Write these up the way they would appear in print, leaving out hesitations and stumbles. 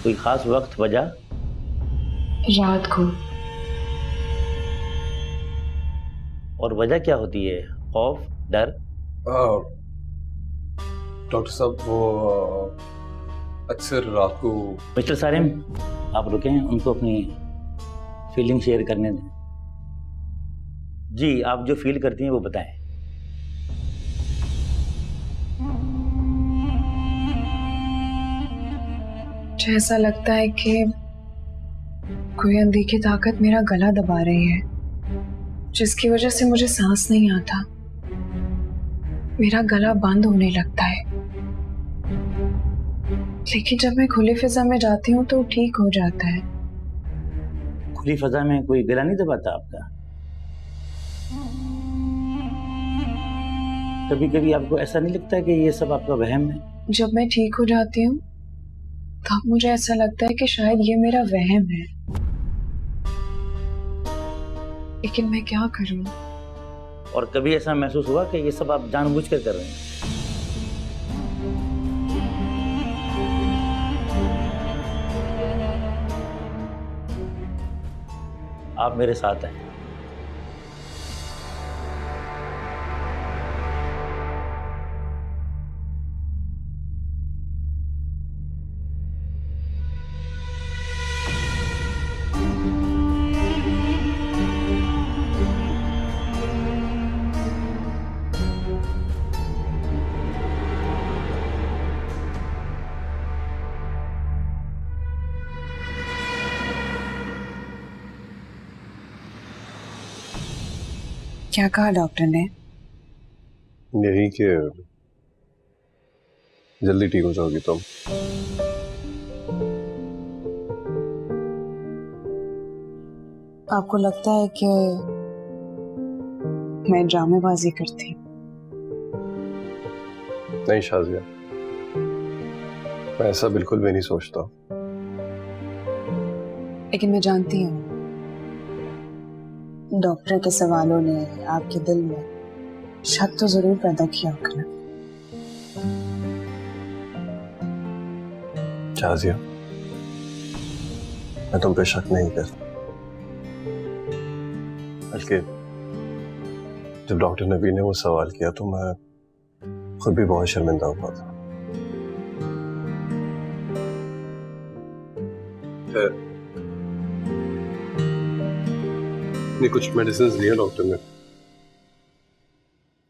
कोई खास वक्त, वजह? रात को। और वजह क्या होती है? खौफ, डर? डॉक्टर साहब वो अक्सर रात को। मिस्टर सारिम, आप रुकें, उनको अपनी फीलिंग शेयर करने दें। जी, आप जो फील करती हैं वो बताएं। मुझे ऐसा लगता है कि कोई अनदेखी ताकत मेरा गला दबा रही है, जिसकी वजह से मुझे सांस नहीं आता। मेरा गला बंद होने लगता है, लेकिन जब मैं खुली फिजा में जाती हूँ तो ठीक हो जाता है। खुली फजा में कोई गला नहीं दबाता आपका? कभी कभी आपको ऐसा नहीं लगता कि ये सब आपका वहम है? जब मैं ठीक हो जाती हूँ तब मुझे ऐसा लगता है कि शायद ये मेरा वहम है, लेकिन मैं क्या करूँ? और कभी ऐसा महसूस हुआ कि ये सब आप जानबूझकर कर रहे हैं? आप मेरे साथ हैं। क्या कहा डॉक्टर ने? यही कि जल्दी ठीक हो जाओगी तुम। आपको लगता है कि मैं ड्रामेबाजी करती? नहीं शाजिया, मैं ऐसा बिल्कुल भी नहीं सोचता। लेकिन मैं जानती हूँ डॉक्टर के सवालों ने आपके दिल में शक तो जरूर पैदा किया होगा। शाजिया, मैं तुम पे शक नहीं करता, बल्कि जब डॉक्टर नबी ने वो सवाल किया तो मैं खुद भी बहुत शर्मिंदा हुआ था। ने कुछ मेडिसिन दिया डॉक्टर ने,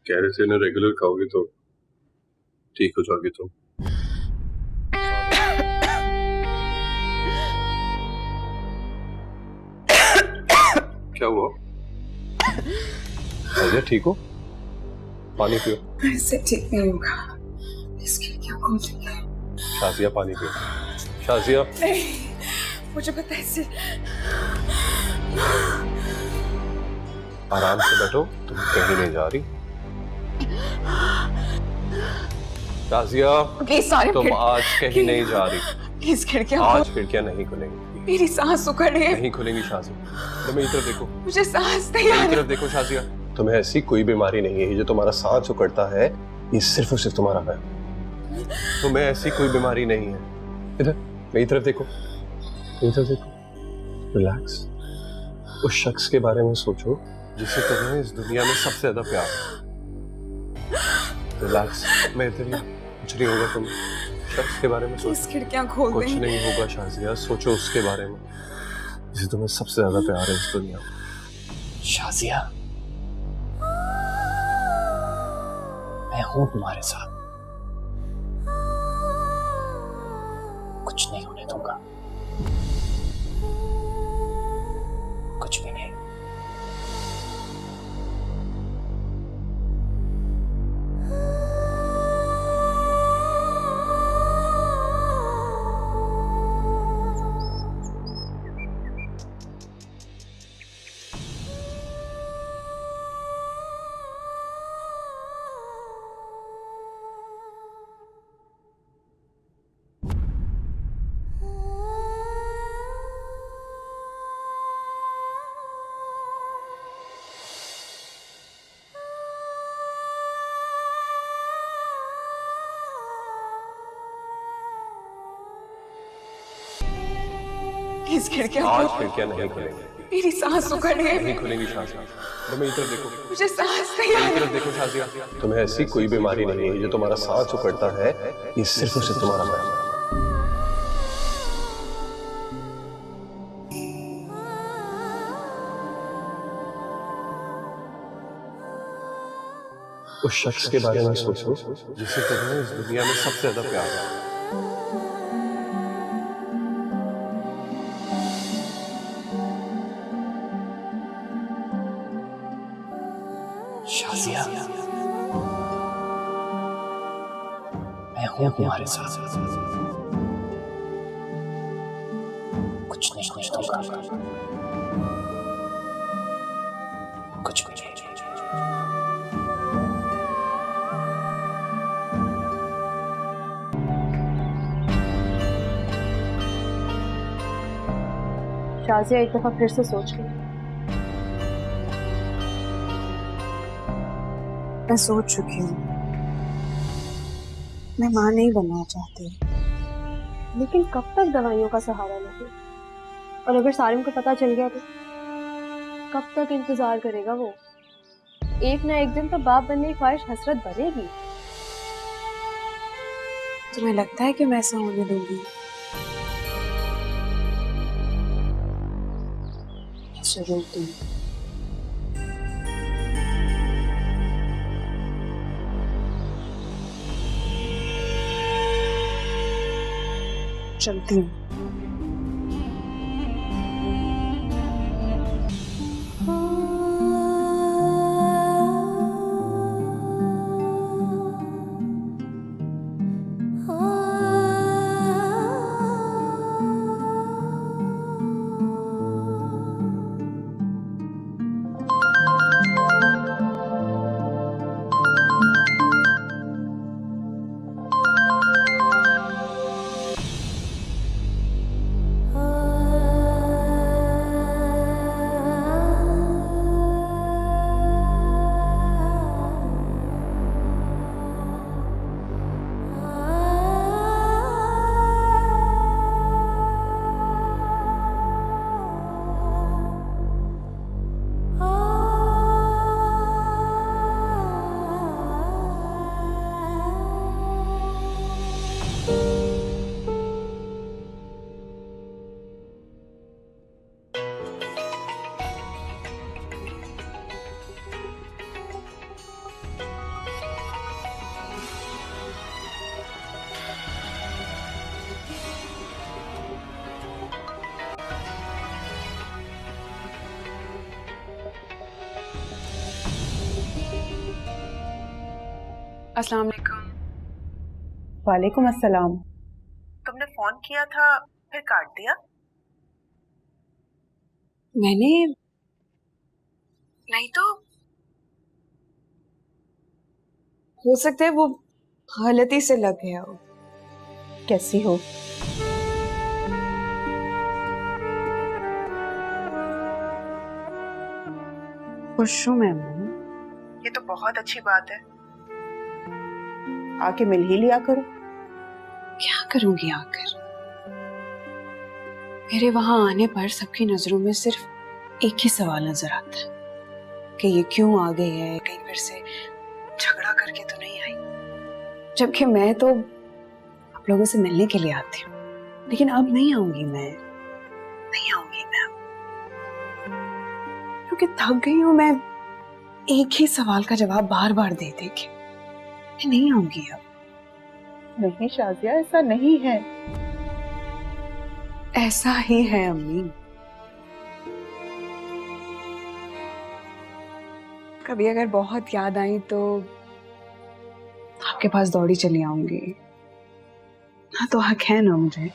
कह रहे थे इन्हें रेगुलर खाओगे तो ठीक हो जाओगी तुम। क्या हुआ? शाजिया ठीक हो? पानी पियो। ऐसे ठीक नहीं होगा, इसके क्या खोल दिया। शाजिया पानी पियो। शाजिया नहीं, मुझे पता है इसे। आराम से बैठो, तुम कहीं नहीं जा रही। शाजिया तुम आज कहीं नहीं जा रही। प्लीज खिड़कियां आज खिड़कियां नहीं खुलेंगी। मेरी सांस उखड़ रही है। नहीं खुलेंगी शाजिया। तुम मेरी तरफ देखो। मुझे सांस नहीं आ मेरी रही। तरफ देखो शाजिया, तुम्हें ऐसी कोई बीमारी नहीं है। ये जो तुम्हारा सांस उकड़ता है ये सिर्फ और सिर्फ तुम्हारा है। तुम्हें ऐसी कोई बीमारी नहीं है। इधर मेरी तरफ देखो, मेरी तरफ देखो। रिलैक्स। उस शख्स के बारे में सोचो जिसे तुम्हें इस दुनिया में सबसे ज्यादा प्यार है। रिलैक्स, मैं इधर ही, कुछ नहीं होगा। तुम शख्स के बारे में सोचो। खिड़कियां खोल कुछ नहीं होगा शाजिया, सोचो उसके बारे में जिसे तुम्हें सबसे ज्यादा प्यार है इस दुनिया में। शाजिया, मैं हूं तुम्हारे साथ, कुछ नहीं होने दूंगा, कुछ भी नहीं। प्लीज खिड़कियां आज खोलो। खिड़कियां नहीं खुलेंगी, मेरी सांस उखड़ रही है, नहीं खुलेंगी शाजिया। तो मेरी तरफ देखो, मुझे सांस नहीं आ मेरी रही। तरफ देखो शाजिया। तुम्हें ऐसी कोई बीमारी नहीं है, जो तुम्हारा सांस उकड़ता है ये सिर्फ और सिर्फ तुम्हारा वहम है। उस शख्स के बारे में सोचो जिसे तुम्हें इस दुनिया में सबसे ज्यादा प्यार है। शाजिया, मैं हूं तुम्हारे साथ। कुछ नहीं होने दूंगा, कुछ भी नहीं। शाजिया एक दफा फिर से सोच ली। मैं सोच चुकी हूँ, मैं माँ नहीं बनना चाहती। लेकिन कब तक दवाइयों का सहारा लोगे? और अगर सारिम को पता चल गया तो कब तक इंतजार करेगा वो? एक ना एक दिन तो बाप बनने की ख्वाहिश हसरत बनेगी। तुम्हें लगता है कि मैं ऐसा होने दूंगी? जरूर दूंगी। चलती हूँ। अस्सलाम वालेकुम। वालेकुम अस्सलाम। तुमने फोन किया था फिर काट दिया? मैंने नहीं तो, हो सकता है वो गलती से लग गया हो। कैसी हो? खुश हूँ मैं अम्मा। ये तो बहुत अच्छी बात है। आके मिल ही लिया करो। क्या करूंगी आकर? मेरे वहां आने पर सबकी नजरों में सिर्फ एक ही सवाल नजर आता है कि ये क्यों आ गई है, कहीं फिर से झगड़ा करके तो नहीं आई। जबकि मैं तो आप लोगों से मिलने के लिए आती हूँ, लेकिन अब नहीं आऊंगी। मैं नहीं आऊंगी मैं अब, क्योंकि थक गई हूं मैं एक ही सवाल का जवाब बार बार दे दे के। मैं नहीं आऊंगी अब। नहीं शाजिया, ऐसा नहीं है। ऐसा ही है अम्मी। कभी अगर बहुत याद आई तो आपके पास दौड़ी चली आऊंगी। हाँ तो हक है ना मुझे,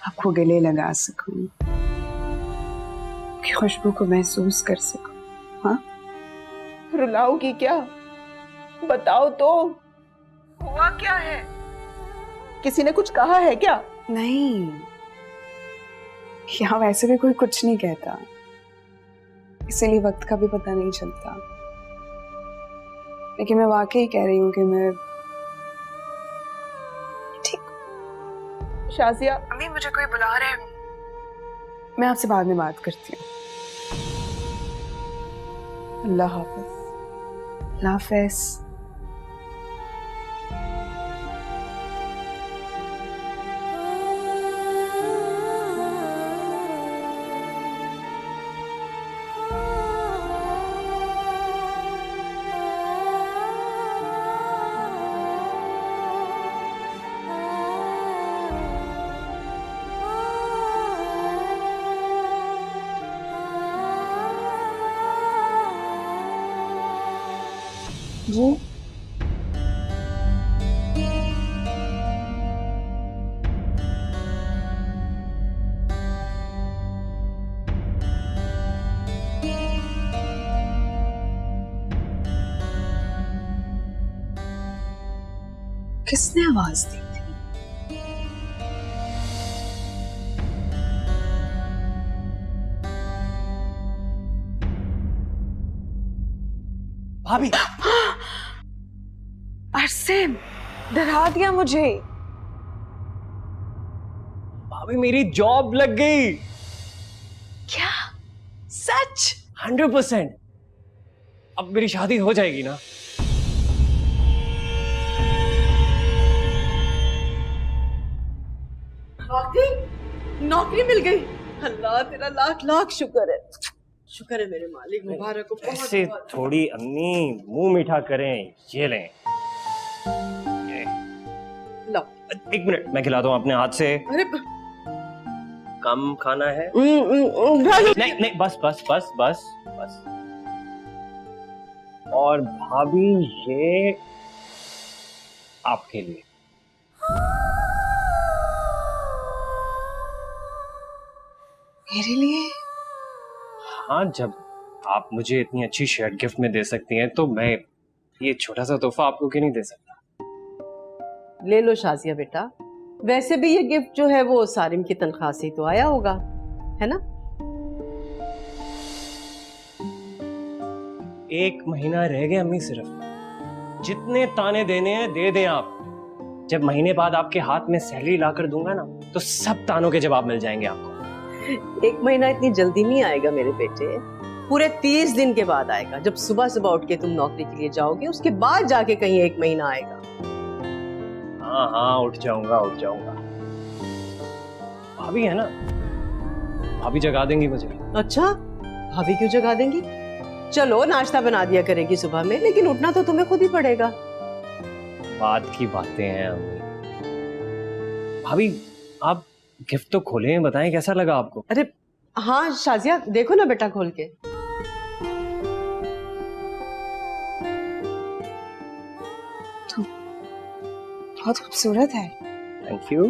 आपको गले लगा सकूं, की खुशबू को महसूस कर सकूं। हाँ, रुलाओगी क्या? बताओ तो, हुआ क्या है? किसी ने कुछ कहा है क्या? नहीं, यहाँ वैसे भी कोई कुछ नहीं कहता, इसीलिए वक्त का भी पता नहीं चलता। लेकिन मैं वाकई कह रही हूँ कि मैं ठीक। शाजिया, अम्मी मुझे कोई बुला रहे हैं, मैं आपसे बाद में बात करती हूँ। अल्लाह हाफ़िज़। अल्लाह हाफ़िज़। जी किसने आवाज दी थी? भाभी अरसेम, डरा दिया मुझे। भाभी मेरी जॉब लग गई। क्या? सच? 100%। अब मेरी शादी हो जाएगी ना? नौकरी मिल गई। अल्लाह तेरा लाख लाख शुक्र है। शुक्र है मेरे मालिक, मुबारक हो। ऐसे थोड़ी अम्मी मुंह मीठा करें। ये लें। लो। एक मिनट मैं खिला दूं अपने हाथ से। अरे कम खाना है? नहीं नहीं, बस बस बस बस बस। और भाभी ये आपके लिए। मेरे लिए? हाँ, जब आप मुझे इतनी अच्छी शर्ट गिफ्ट में दे सकती हैं तो मैं ये छोटा सा तोहफा आपको क्यों नहीं दे सकता? ले लो शाजिया बेटा, वैसे भी ये गिफ्ट जो है वो सारिम की तनख्वाह से तो आया होगा, है ना? 1 महीना रह गया अम्मी, सिर्फ जितने ताने देने हैं दे दें आप। जब महीने बाद आपके हाथ में सैलरी लाकर दूंगा ना तो सब तानों के जवाब मिल जाएंगे आपको। 1 महीना इतनी जल्दी नहीं आएगा मेरे बेटे, पूरे 30 दिन के बाद आएगा। जब सुबह सुबह उठ के तुम नौकरी के लिए जाओगे उसके बाद जाके कहीं 1 महीना आएगा। हाँ हाँ, उठ जाऊंगा उठ जाऊंगा। भाभी है ना, भाभी जगा देंगी मुझे। अच्छा, भाभी क्यों जगा देंगी? चलो नाश्ता बना दिया करेगी सुबह में, लेकिन उठना तो तुम्हें खुद ही पड़ेगा। बात की बातें हैं अम्मी। भाभी आप गिफ्ट तो खोले हैं, बताएं कैसा लगा आपको? अरे हाँ शाजिया, देखो ना बेटा खोल के। बहुत खूबसूरत है। Thank you.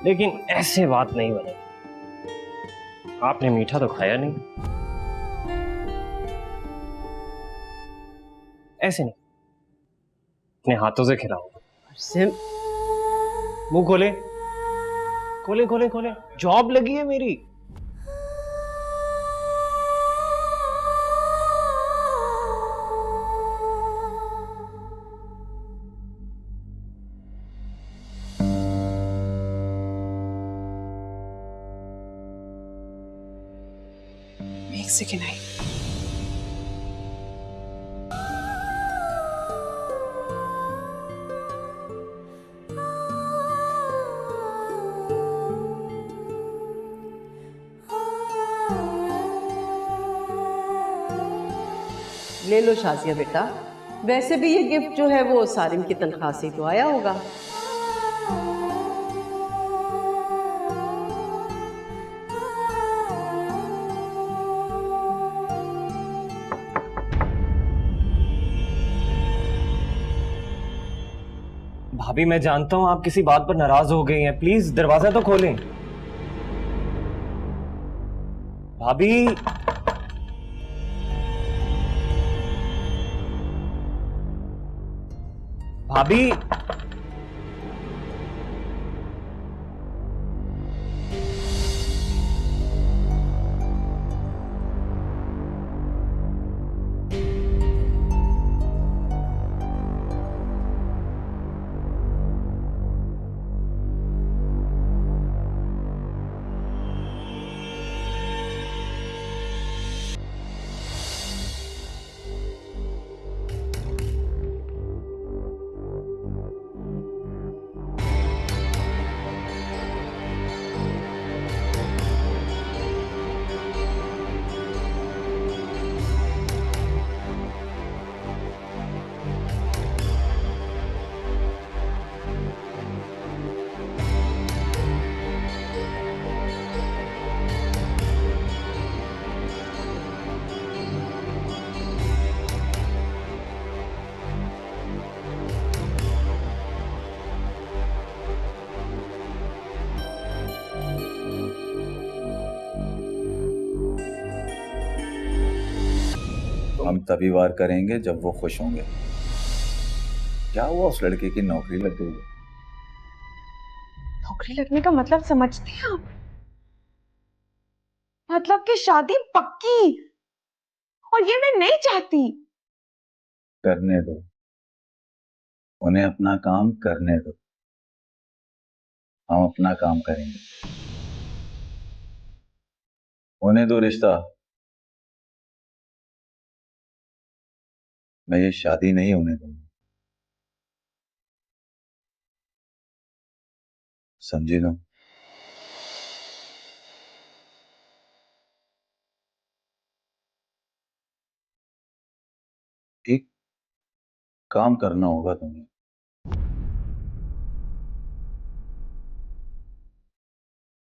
लेकिन ऐसे बात नहीं बनेगी। आपने मीठा तो खाया नहीं। ऐसे नहीं, अपने हाथों से खिलाऊंगा। सिम, मुंह खोले खोले खोले खोले, जॉब लगी है मेरी। एक सेकेंड आई। ले लो शाजिया बेटा, वैसे भी ये गिफ्ट जो है वो सारिम की तनख्वाह से तो आया होगा। भाभी मैं जानता हूं आप किसी बात पर नाराज हो गई हैं, प्लीज दरवाजा तो खोलें। भाभी भाभी हम तभी वार करेंगे जब वो खुश होंगे। क्या हुआ, उस लड़के की नौकरी लग गई? नौकरी लगने का मतलब समझते हैं आप? मतलब कि शादी पक्की, और ये मैं नहीं चाहती। करने दो, उन्हें अपना काम करने दो, हम अपना काम करेंगे। होने दो रिश्ता। मैं ये शादी नहीं होने दूंगा, समझी लो। एक काम करना होगा तुम्हें।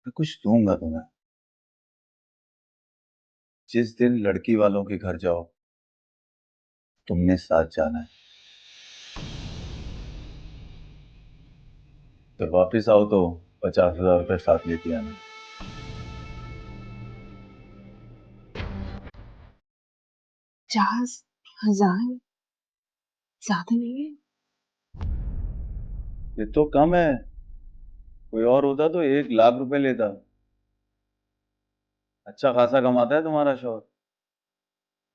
मैं कुछ दूंगा तुम्हें। जिस दिन लड़की वालों के घर जाओ, तुमने साथ जाना है। तो वापिस आओ तो 50,000 रुपये साथ लेती आना। 50,000 ज्यादा नहीं है? ये तो कम है, कोई और होता तो 1,00,000 रुपए लेता। अच्छा खासा कमाता है तुम्हारा शौहर,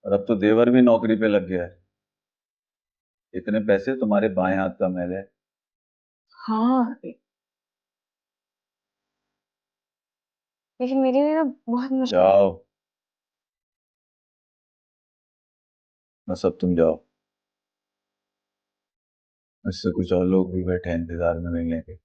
और अब तो देवर भी नौकरी पे लग गया है। इतने पैसे तुम्हारे बाएं हाथ का मैल है। हाँ, लेकिन मेरे लिए ना बहुत मुश्किल। जाओ, बस अब तुम जाओ। इससे कुछ और लोग भी बैठे हैं इंतजार में मिलने के।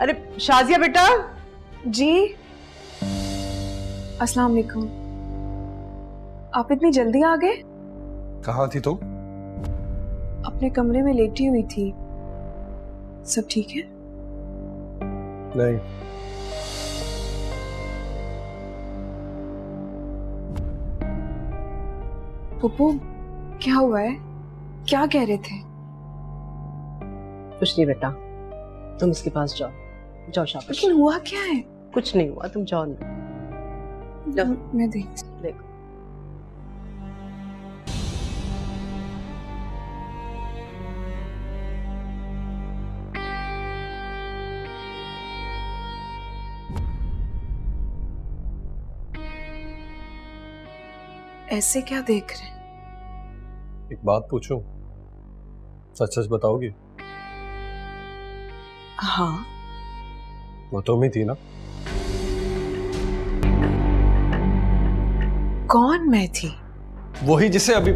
अरे शाजिया बेटा। जी, अस्सलाम वालेकुम। आप इतनी जल्दी आ गए? कहाँ थी तुम? अपने कमरे में लेटी हुई थी। सब ठीक है? नहीं, पुप्पू, क्या हुआ है? क्या कह रहे थे? कुछ नहीं बेटा, तुम इसके पास जाओ, जाओ शाबाश। लेकिन हुआ क्या है? कुछ नहीं हुआ, तुम जाओ ना। जाओ। मैं देखती। देखो ऐसे क्या देख रहे हैं? एक बात पूछूं, सच सच बताओगी? हाँ। वो तुम ही थी ना? कौन मैं थी? वही जिसे अभी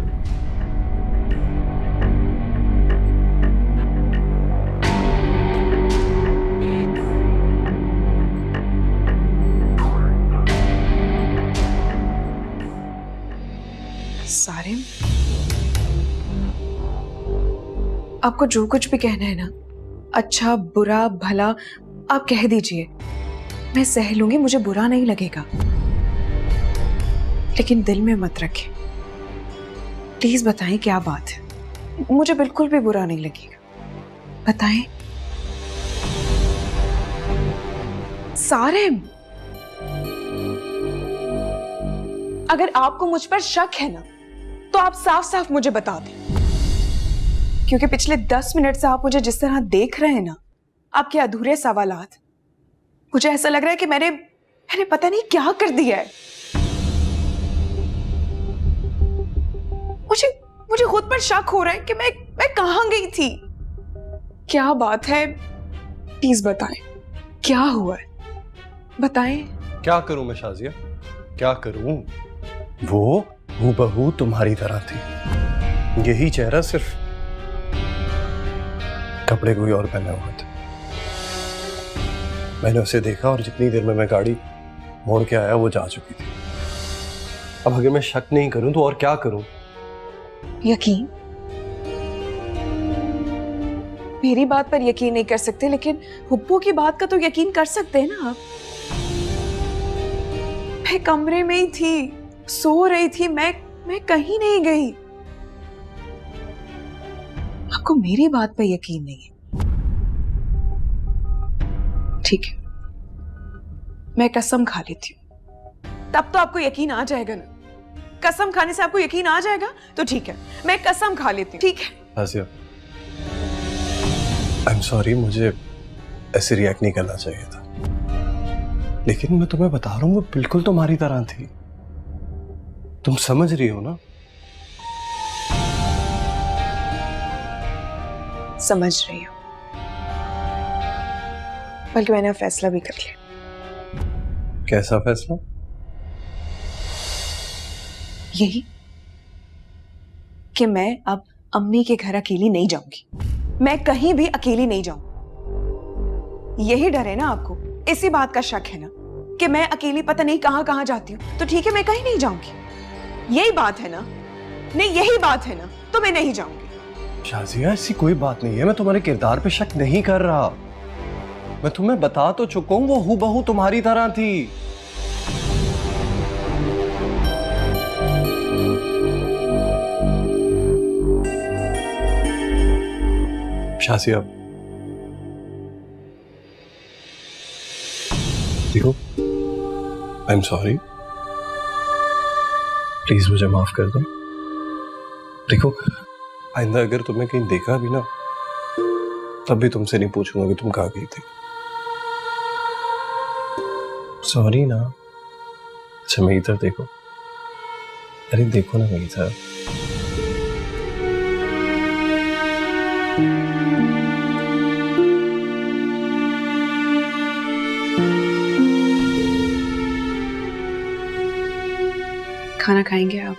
सारिम, आपको जो कुछ भी कहना है ना, अच्छा बुरा भला, आप कह दीजिए। मैं सह लूंगी, मुझे बुरा नहीं लगेगा। लेकिन दिल में मत रखें। प्लीज बताएं क्या बात है। मुझे बिल्कुल भी बुरा नहीं लगेगा। बताएं। सारिम, अगर आपको मुझ पर शक है ना, तो आप साफ साफ मुझे बता दें। क्योंकि पिछले 10 मिनट से आप मुझे जिस तरह देख रहे हैं ना, आपके अधूरे सवालात, मुझे ऐसा लग रहा है कि मैंने पता नहीं क्या कर दिया है। मुझे खुद पर शक हो रहा है कि मैं कहां गई थी। क्या बात है, प्लीज बताएं, क्या हुआ है? बताएं। क्या करूं मैं शाजिया, क्या करूं? वो हूबहू तुम्हारी तरह थी, यही चेहरा सिर्फ कपड़े कोई और पहने हुए थे। मैंने उसे देखा और जितनी देर में मैं गाड़ी मोड़ के आया वो जा चुकी थी। अब अगर मैं शक नहीं करूं तो और क्या करूं? यकीन? मेरी बात पर यकीन नहीं कर सकते, लेकिन हुब्बू की बात का तो यकीन कर सकते हैं ना आप। मैं कमरे में ही थी, सो रही थी, मैं कहीं नहीं गई। आपको मेरी बात पर यकीन नहीं है? ठीक है, मैं कसम खा लेती हूँ, तब तो आपको यकीन आ जाएगा ना। कसम खाने से आपको यकीन आ जाएगा तो ठीक है, मैं कसम खा लेती हूँ। ठीक है शाजिया, आई एम सॉरी, मुझे ऐसे रिएक्ट नहीं करना चाहिए था, लेकिन मैं तुम्हें बता रहा हूं वो बिल्कुल तुम्हारी तरह थी। तुम समझ रही हो ना? समझ रही हूँ, बल्कि मैंने फैसला भी कर लिया। कैसा फैसला? यही कि मैं अब अम्मी के घर अकेली नहीं जाऊंगी, मैं कहीं भी अकेली नहीं जाऊंगी। यही डर है ना आपको, इसी बात का शक है ना कि मैं अकेली पता नहीं कहां कहां जाती हूं। तो ठीक है, मैं कहीं नहीं जाऊंगी। यही बात है ना? नहीं, यही बात है ना? तो मैं नहीं जाऊंगी। शाजिया, ऐसी कोई बात नहीं है, मैं तुम्हारे किरदार पे शक नहीं कर रहा। मैं तुम्हें बता तो चुका हूं वो हूबहू तुम्हारी तरह थी। शाजिया, देखो, आई एम सॉरी, प्लीज मुझे माफ कर दो। देखो, आइंदा अगर तुम्हें कहीं देखा भी ना, तब भी तुमसे नहीं पूछूंगा कि तुम कहाँ गई थी। सॉरी ना। अच्छा, मेरी तरफ देखो। अरे देखो ना मेरी तरफ। खाना खाएंगे आप?